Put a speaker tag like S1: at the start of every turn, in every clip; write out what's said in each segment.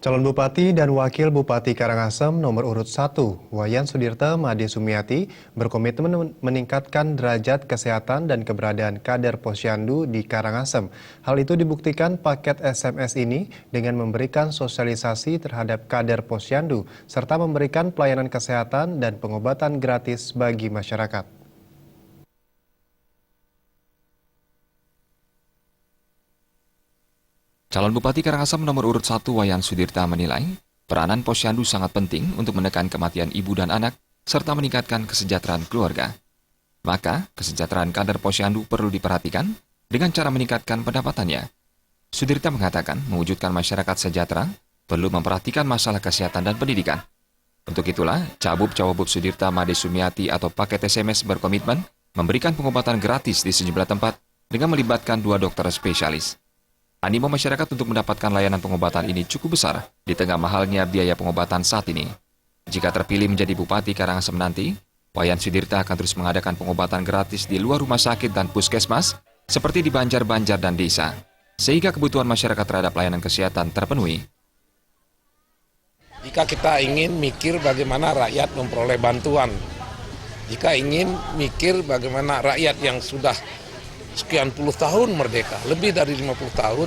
S1: Calon Bupati dan Wakil Bupati Karangasem nomor urut 1, Wayan Sudirte Made Sumiati, berkomitmen meningkatkan derajat kesehatan dan keberadaan kader Posyandu di Karangasem. Hal itu dibuktikan paket SMS ini dengan memberikan sosialisasi terhadap kader Posyandu, serta memberikan pelayanan kesehatan dan pengobatan gratis bagi masyarakat.
S2: Calon Bupati Karangasem nomor urut 1 Wayan Sudirte menilai, peranan Posyandu sangat penting untuk menekan kematian ibu dan anak, serta meningkatkan kesejahteraan keluarga. Maka, kesejahteraan kader Posyandu perlu diperhatikan dengan cara meningkatkan pendapatannya. Sudirte mengatakan, mewujudkan masyarakat sejahtera, perlu memperhatikan masalah kesehatan dan pendidikan. Untuk itulah, Cabub-Cawabub Sudirte Made Sumiati atau paket SMS berkomitmen memberikan pengobatan gratis di sejumlah tempat dengan melibatkan 2 dokter spesialis. Animo masyarakat untuk mendapatkan layanan pengobatan ini cukup besar di tengah mahalnya biaya pengobatan saat ini. Jika terpilih menjadi Bupati Karangasem nanti, Wayan Sudirte akan terus mengadakan pengobatan gratis di luar rumah sakit dan puskesmas seperti di Banjar-Banjar dan desa, sehingga kebutuhan masyarakat terhadap layanan kesehatan terpenuhi.
S3: Jika kita ingin mikir bagaimana rakyat memperoleh bantuan, jika ingin mikir bagaimana rakyat yang sudah sekian puluh tahun merdeka, lebih dari 50 tahun,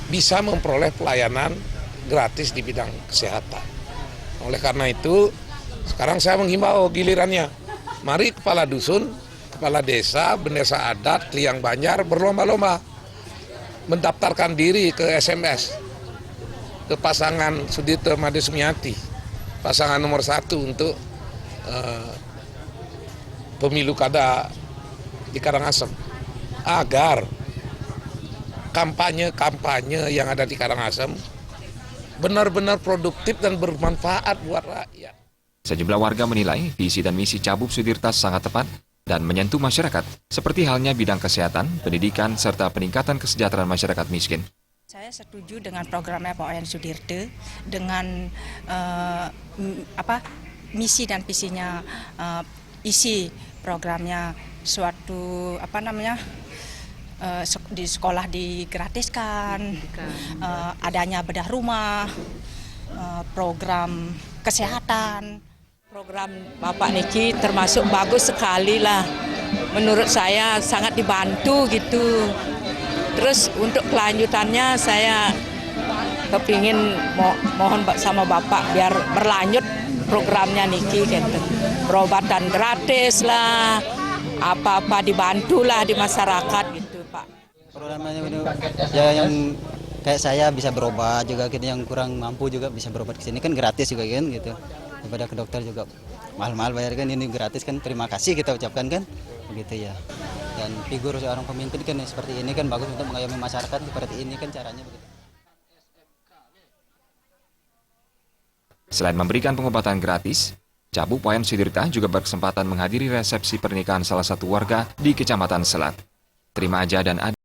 S3: bisa memperoleh pelayanan gratis di bidang kesehatan. Oleh karena itu, sekarang saya menghimbau gilirannya, mari kepala dusun, kepala desa, bendesa adat, Liang Banjar berlomba-lomba mendaftarkan diri ke SMS, ke pasangan Sudirte Made Sumiati, pasangan nomor 1 untuk pemilu kada di Karangasem, agar kampanye-kampanye yang ada di Karangasem benar-benar produktif dan bermanfaat buat rakyat.
S2: Sejumlah warga menilai visi dan misi Cabub Sudirte sangat tepat dan menyentuh masyarakat, seperti halnya bidang kesehatan, pendidikan, serta peningkatan kesejahteraan masyarakat miskin.
S4: Saya setuju dengan programnya Pak Wayan Sudirte, dengan misi dan visinya, isi programnya suatu di sekolah digratiskan, adanya bedah rumah, program kesehatan.
S5: Program Bapak Niki termasuk bagus sekali lah, menurut saya sangat dibantu gitu. Terus untuk kelanjutannya saya kepingin mohon sama Bapak biar berlanjut programnya Niki gitu. Perobatan gratis lah, apa-apa dibantulah di masyarakat gitu Pak.
S6: Programnya itu ya yang kayak saya bisa berobat juga gitu, yang kurang mampu juga bisa berobat ke sini kan gratis juga kan gitu. Daripada ke dokter juga mahal-mahal bayar kan, ini gratis kan, terima kasih kita ucapkan kan begitu ya. Dan figur seorang pemimpin kan seperti ini kan bagus untuk mengayomi masyarakat seperti ini kan caranya begitu.
S2: Selain memberikan pengobatan gratis, Cabub Wayan Sudirte juga berkesempatan menghadiri resepsi pernikahan salah satu warga di Kecamatan Selat. Terima aja dan